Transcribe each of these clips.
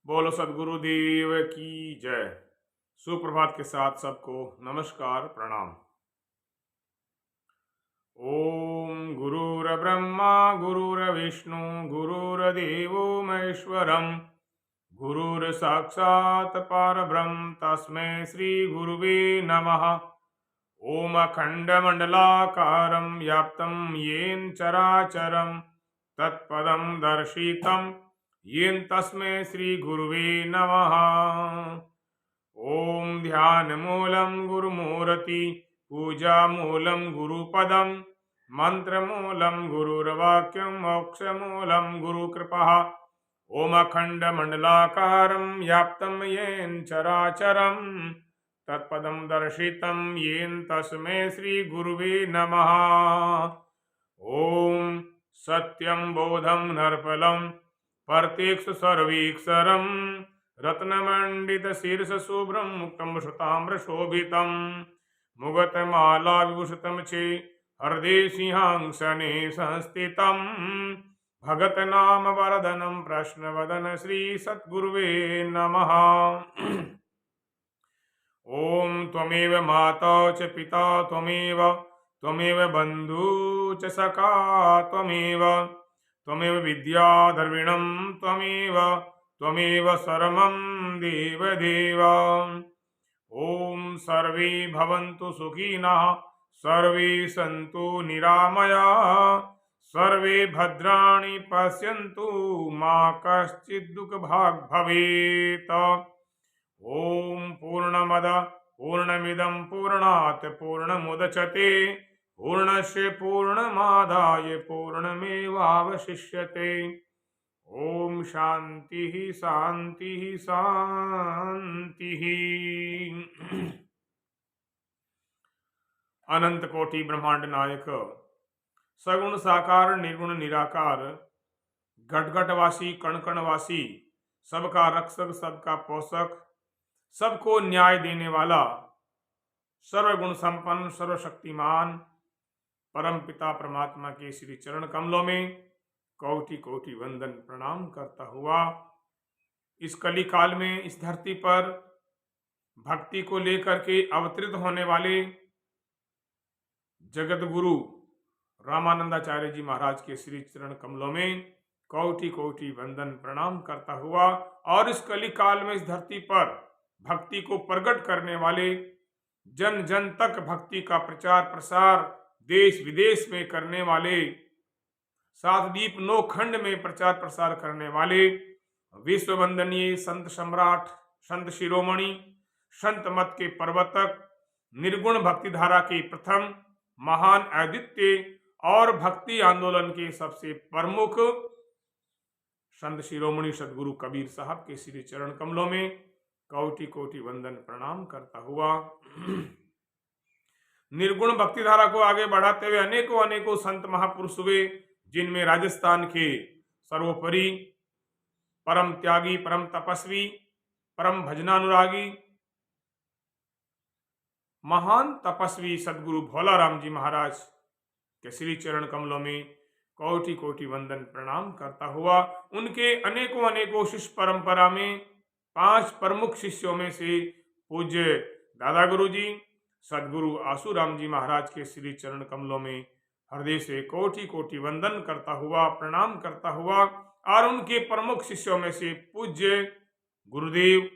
बोलो सदगुरुदेव की जय। सुप्रभात के साथ सबको नमस्कार प्रणाम। ओम गुरुर्ब्रह्मा गुरुर्विष्णु गुरुर्देवो महेश्वरम गुरुर्साक्षात् परब्रह्म तस्मै श्री गुरुवे नमः। ओम अखंडमंडलाकारं व्याप्तं येन चराचरं तत्पदं दर्शितं येन तस्मै श्री गुरुवे नमः। ओम ध्यानमूलं गुरुमूर्ति पूजामूलं गुरुपदं मंत्रमूलं गुरुर्वाक्यं मोक्षमूलं गुरुकृपः। ओम अखंडमंडलाकारं व्याप्तं येन चराचरं तत्पदं दर्शितं येन तस्मै श्री गुरुवे नमः। ओम सत्यं बोधं नरफलं प्रत्यक्ष सर्वीक्षरं रत्नमंडित शीर्ष शुभ्रं मुक्तं श्रुताम्र शोभितं मुगतमाला विभूषितं चे हृदय सिंहासने संस्थितं भगत नाम वरदनं प्रश्नवदन श्री सद्गुरुवे नमः। ओम त्वमेव माता च पिता त्वमेव बंधु च सखा त्वमेव विद्या द्रविणं त्वमेव सर्वं देवदेव। ओम सर्वे भवन्तु सुखिनः सर्वे सन्तु निरामयाः सर्वे भद्राणि पश्यन्तु मा कश्चित् दुःखभाग् भवेत्। ओम पूर्णमद पूर्णमिदं पूर्णात् पूर्णमुदच्यते पूर्णस्य पूर्णमादाय पूर्णमेवावशिष्यते। ओम शांति शांति शांति। अनंत कोटि ब्रह्मांड नायक सगुण साकार निर्गुण निराकार घटघटवासी कणकणवासी सबका रक्षक सबका पोषक सबको न्याय देने वाला सर्वगुण संपन्न सर्वशक्तिमान परम पिता परमात्मा के श्री चरण कमलों में कोटि कोटि वंदन प्रणाम करता हुआ इस कली काल में इस धरती पर भक्ति को लेकर के अवतरित होने वाले जगत गुरु रामानंदाचार्य जी महाराज के श्री चरण कमलों में कोटि कोटि वंदन प्रणाम करता हुआ और इस कली काल में इस धरती पर भक्ति को प्रकट करने वाले जन जन तक भक्ति का प्रचार प्रसार देश विदेश में करने वाले सातदीप नौ खंड में प्रचार प्रसार करने वाले विश्व वंदनीय संत सम्राट संत शिरोमणि संत मत के प्रवर्तक निर्गुण भक्ति धारा के प्रथम महान अद्वितीय और भक्ति आंदोलन के सबसे प्रमुख संत शिरोमणि सदगुरु कबीर साहब के श्री चरण कमलों में कोटि कोटि वंदन प्रणाम करता हुआ निर्गुण भक्ति धारा को आगे बढ़ाते हुए अनेकों अनेकों संत महापुरुष हुए, जिनमें राजस्थान के सर्वोपरि परम त्यागी परम तपस्वी परम भजनानुरागी महान तपस्वी सदगुरु भोलाराम जी महाराज के श्री चरण कमलों में कोटि कोटि वंदन प्रणाम करता हुआ उनके अनेकों अनेकों शिष्य परंपरा में 5 प्रमुख शिष्यों में से पूज्य दादा गुरु जी सदगुरु आसूराम जी महाराज के श्री चरण कमलों में हृदय से कोटि कोटि वंदन करता हुआ प्रणाम करता हुआ और उनके प्रमुख शिष्यों में से पूज्य गुरुदेव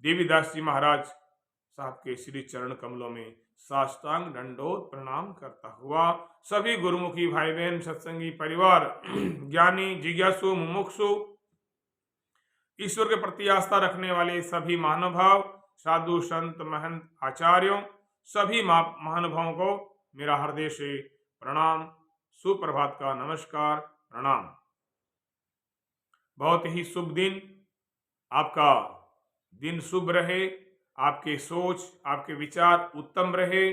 देवीदास जी महाराज साहब के श्री चरण कमलों में साष्टांग दंडोत प्रणाम करता हुआ सभी गुरुमुखी भाई बहन सत्संगी परिवार ज्ञानी जिज्ञासु मुमुक्षु ईश्वर के प्रति आस्था रखने वाले सभी महानुभाव, साधु संत महंत आचार्यों, सभी महानुभावों को मेरा हृदय से प्रणाम, सुप्रभात का नमस्कार, प्रणाम। बहुत ही शुभ दिन, आपका दिन शुभ रहे, आपके सोच, आपके विचार उत्तम रहे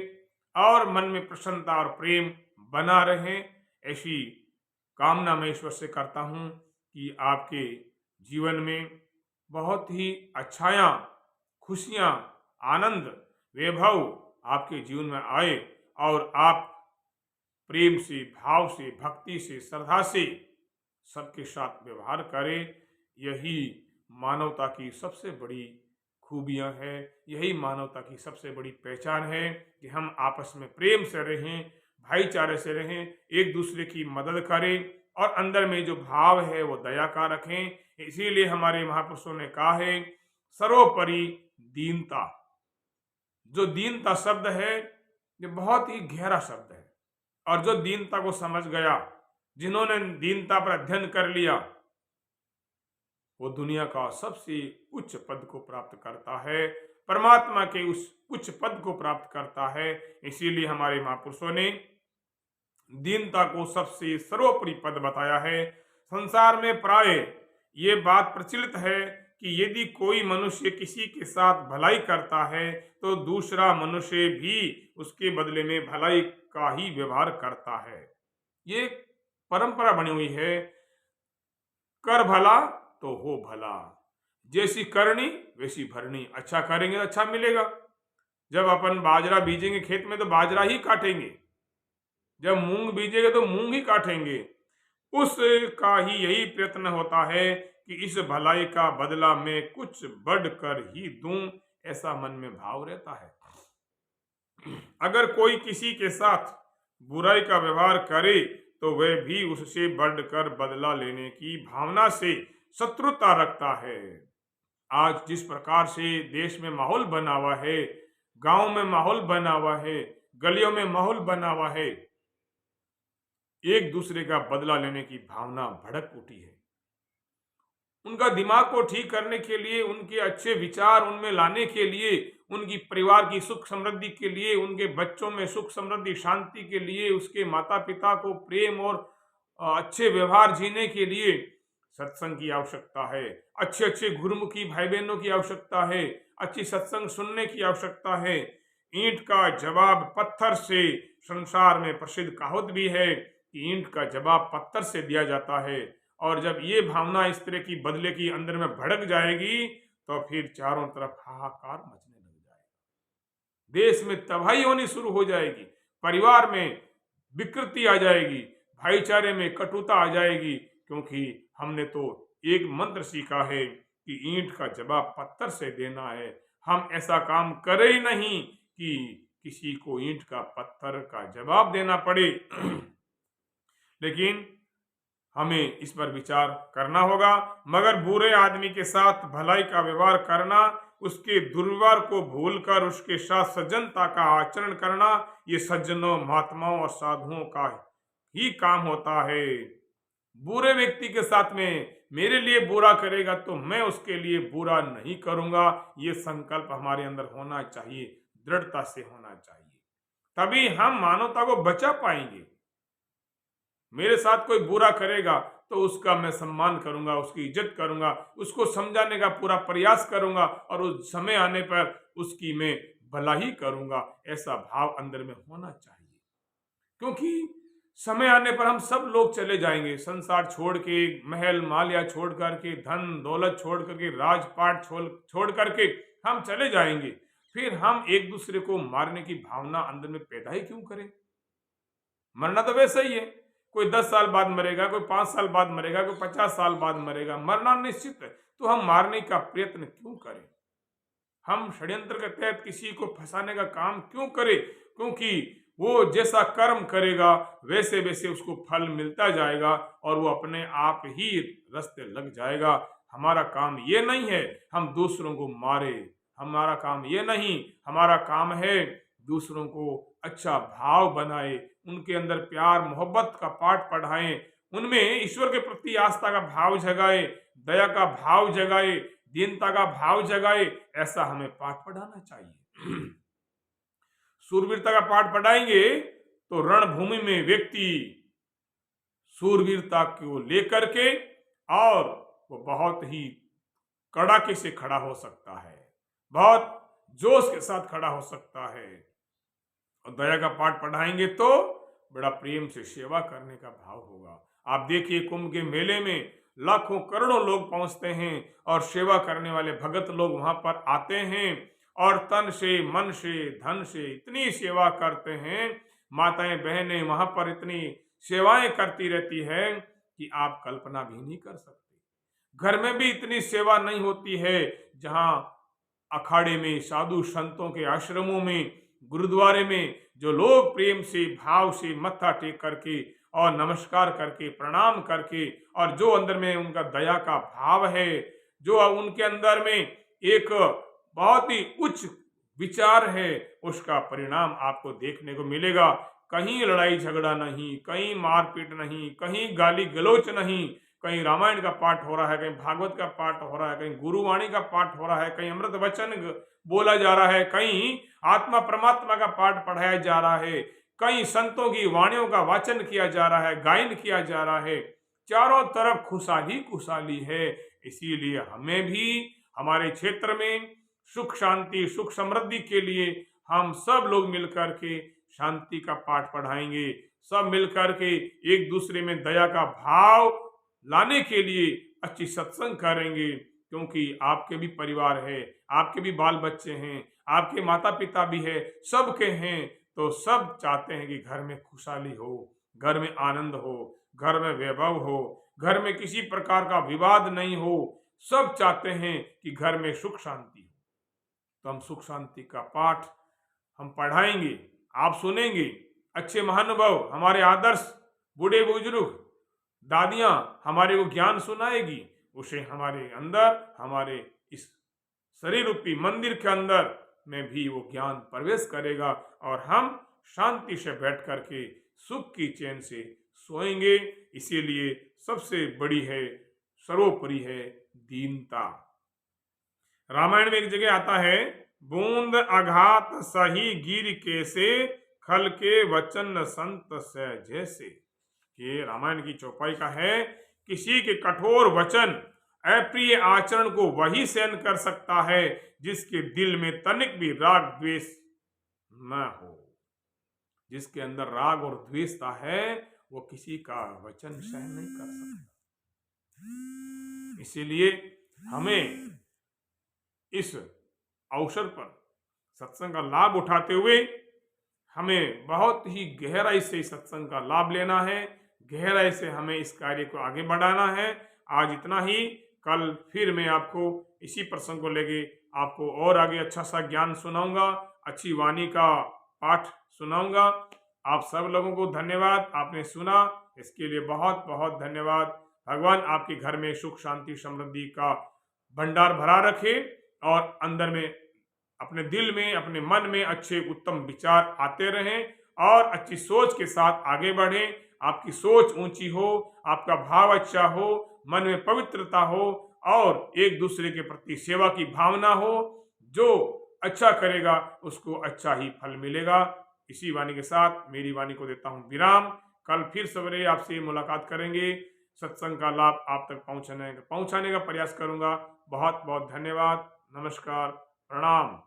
और मन में प्रसन्नता और प्रेम बना रहे, ऐसी कामना मैं ईश्वर से करता हूँ कि आपके जीवन में बहुत ही अच्छायाँ, खुशियाँ, आनंद, वैभव आपके जीवन में आए और आप प्रेम से, भाव से, भक्ति से, श्रद्धा से सबके साथ व्यवहार करें। यही मानवता की सबसे बड़ी खूबियां हैं, यही मानवता की सबसे बड़ी पहचान है कि हम आपस में प्रेम से रहें, भाईचारे से रहें, एक दूसरे की मदद करें और अंदर में जो भाव है वो दया का रखें। इसीलिए हमारे महापुरुषों ने कहा है, सर्वोपरि दीनता। जो दीनता शब्द है ये बहुत ही गहरा शब्द है और जो दीनता को समझ गया, जिन्होंने दीनता पर अध्ययन कर लिया, वो दुनिया का सबसे उच्च पद को प्राप्त करता है, परमात्मा के उस उच्च पद को प्राप्त करता है। इसीलिए हमारे महापुरुषों ने दीनता को सबसे सर्वोपरि पद बताया है। संसार में प्राय ये बात प्रचलित है कि यदि कोई मनुष्य किसी के साथ भलाई करता है तो दूसरा मनुष्य भी उसके बदले में भलाई का ही व्यवहार करता है। ये परंपरा बनी हुई है, कर भला तो हो भला, जैसी करनी वैसी भरनी। अच्छा करेंगे तो अच्छा मिलेगा। जब अपन बाजरा बीजेंगे खेत में तो बाजरा ही काटेंगे, जब मूंग बीजेंगे तो मूंग ही काटेंगे। उसका ही यही प्रयत्न होता है कि इस भलाई का बदला मैं कुछ बढ़कर ही दूं, ऐसा मन में भाव रहता है। अगर कोई किसी के साथ बुराई का व्यवहार करे तो वह भी उससे बढ़कर बदला लेने की भावना से शत्रुता रखता है। आज जिस प्रकार से देश में माहौल बना हुआ है, गांव में माहौल बना हुआ है, गलियों में माहौल बना हुआ है, एक दूसरे का बदला लेने की भावना भड़क उठी है। उनका दिमाग को ठीक करने के लिए, उनके अच्छे विचार उनमें लाने के लिए, उनकी परिवार की सुख समृद्धि के लिए, उनके बच्चों में सुख समृद्धि शांति के लिए, उसके माता पिता को प्रेम और अच्छे व्यवहार जीने के लिए सत्संग की आवश्यकता है। अच्छे अच्छे गुरुमुखी भाई बहनों की आवश्यकता है। अच्छी सत्संग सुनने की आवश्यकता है। ईंट का जवाब पत्थर से, संसार में प्रसिद्ध कहावत भी है कि ईंट का जवाब पत्थर से दिया जाता है। और जब ये भावना इस तरह की बदले की अंदर में भड़क जाएगी तो फिर चारों तरफ हाहाकार मचने लग जाएगा, देश में तबाही होनी शुरू हो जाएगी, परिवार में विकृति आ जाएगी, भाईचारे में कटुता आ जाएगी। क्योंकि हमने तो एक मंत्र सीखा है कि ईंट का जवाब पत्थर से देना है। हम ऐसा काम करें ही नहीं कि किसी को ईंट का पत्थर का जवाब देना पड़े। लेकिन हमें इस पर विचार करना होगा। मगर बुरे आदमी के साथ भलाई का व्यवहार करना, उसके दुर्व्यवहार को भूलकर उसके साथ सज्जनता का आचरण करना, ये सज्जनों, महात्माओं और साधुओं का ही काम होता है। बुरे व्यक्ति के साथ में मेरे लिए बुरा करेगा तो मैं उसके लिए बुरा नहीं करूंगा, ये संकल्प हमारे अंदर होना चाहिए, दृढ़ता से होना चाहिए। तभी हम मानवता को बचा पाएंगे। मेरे साथ कोई बुरा करेगा तो उसका मैं सम्मान करूंगा, उसकी इज्जत करूंगा, उसको समझाने का पूरा प्रयास करूंगा और उस समय आने पर उसकी मैं भला ही करूंगा। ऐसा भाव अंदर में होना चाहिए। क्योंकि समय आने पर हम सब लोग चले जाएंगे, संसार छोड़ के, महल मालिया छोड़ करके, धन दौलत छोड़ करके, राजपाट छोड़ करके हम चले जाएंगे। फिर हम एक दूसरे को मारने की भावना अंदर में पैदा ही क्यों करें? मरना तो वैसा ही है, कोई 10 साल बाद मरेगा, कोई 5 साल बाद मरेगा, कोई 50 साल बाद मरेगा, मरना निश्चित है। तो हम मारने का प्रयत्न क्यों करें? हम षड्यंत्र के तहत किसी को फंसाने का काम क्यों करें? क्योंकि वो जैसा कर्म करेगा वैसे वैसे उसको फल मिलता जाएगा और वो अपने आप ही रास्ते लग जाएगा। हमारा काम ये नहीं है हम दूसरों को मारे, हमारा काम ये नहीं, हमारा काम है दूसरों को अच्छा भाव बनाए, उनके अंदर प्यार मोहब्बत का पाठ पढ़ाएं, उनमें ईश्वर के प्रति आस्था का भाव जगाए, दया का भाव जगाए, दीनता का भाव जगाए, ऐसा हमें पाठ पढ़ाना चाहिए। सूरवीरता का पाठ पढ़ाएंगे तो रणभूमि में व्यक्ति सूरवीरता को लेकर के और वो बहुत ही कड़ाके से खड़ा हो सकता है, बहुत जोश के साथ खड़ा हो सकता है। और दया का पाठ पढ़ाएंगे तो बड़ा प्रेम से सेवा करने का भाव होगा। आप देखिए कुंभ के मेले में लाखों करोड़ों लोग पहुंचते हैं और सेवा करने वाले भगत लोग वहां पर आते हैं और तन से, मन से, धन से इतनी सेवा करते हैं। माताएं बहनें वहां पर इतनी सेवाएं करती रहती है कि आप कल्पना भी नहीं कर सकते। घर में भी इतनी सेवा नहीं होती है। जहां अखाड़े में, साधु संतों के आश्रमों में, गुरुद्वारे में जो लोग प्रेम से, भाव से मत्था टेक करके और नमस्कार करके, प्रणाम करके, और जो अंदर में उनका दया का भाव है, जो उनके अंदर में एक बहुत ही उच्च विचार है, उसका परिणाम आपको देखने को मिलेगा। कहीं लड़ाई झगड़ा नहीं, कहीं मारपीट नहीं, कहीं गाली गलौच नहीं, कहीं रामायण का पाठ हो रहा है, कहीं भागवत का पाठ हो रहा है, कहीं गुरुवाणी का पाठ हो रहा है, कहीं अमृत वचन बोला जा रहा है, कहीं आत्मा परमात्मा का पाठ पढ़ाया जा रहा है, कहीं संतों की वाणियों का वाचन किया जा रहा है, गायन किया जा रहा है। चारों तरफ खुशहाली खुशहाली है। इसीलिए हमें भी हमारे क्षेत्र में सुख शांति, सुख समृद्धि के लिए हम सब लोग मिलकर के शांति का पाठ पढ़ाएंगे। सब मिलकर के एक दूसरे में दया का भाव लाने के लिए अच्छी सत्संग करेंगे, क्योंकि आपके भी परिवार है, आपके भी बाल बच्चे हैं, आपके माता पिता भी है, सबके हैं। तो सब चाहते हैं कि घर में खुशहाली हो, घर में आनंद हो, घर में वैभव हो, घर में किसी प्रकार का विवाद नहीं हो। सब चाहते हैं कि घर में सुख शांति हो। तो हम सुख शांति का पाठ हम पढ़ाएंगे, आप सुनेंगे। अच्छे महानुभाव, हमारे आदर्श बूढ़े बुजुर्ग, दादियां हमारे को ज्ञान सुनाएगी। उसे हमारे अंदर, हमारे इस शरीर रूपी मंदिर के अंदर में भी वो ज्ञान प्रवेश करेगा और हम शांति से बैठ करके सुख की चैन से सोएंगे। इसीलिए सबसे बड़ी है, सर्वोपरि है दीनता। रामायण में एक जगह आता है, बूंद आघात सही गिर कैसे, खल के वचन संत से जैसे। ये रामायण की चौपाई का है। किसी के कठोर वचन, अप्रिय आचरण को वही सहन कर सकता है जिसके दिल में तनिक भी राग द्वेष न हो। जिसके अंदर राग और द्वेषता है वो किसी का वचन सहन नहीं कर सकता। इसीलिए हमें इस अवसर पर सत्संग का लाभ उठाते हुए हमें बहुत ही गहराई से सत्संग का लाभ लेना है, गहराई से हमें इस कार्य को आगे बढ़ाना है। आज इतना ही। कल फिर मैं आपको इसी प्रसंग को लेके आपको और आगे अच्छा सा ज्ञान सुनाऊंगा, अच्छी वाणी का पाठ सुनाऊंगा। आप सब लोगों को धन्यवाद, आपने सुना, इसके लिए बहुत बहुत धन्यवाद। भगवान आपके घर में सुख शांति समृद्धि का भंडार भरा रखे और अंदर में, अपने दिल में, अपने मन में अच्छे उत्तम विचार आते रहें और अच्छी सोच के साथ आगे बढ़ें। आपकी सोच ऊंची हो, आपका भाव अच्छा हो, मन में पवित्रता हो और एक दूसरे के प्रति सेवा की भावना हो। जो अच्छा करेगा उसको अच्छा ही फल मिलेगा। इसी वाणी के साथ मेरी वाणी को देता हूं विराम। कल फिर सवेरे आपसे मुलाकात करेंगे। सत्संग का लाभ आप तक पहुंचाने का प्रयास करूंगा। बहुत बहुत धन्यवाद। नमस्कार, प्रणाम।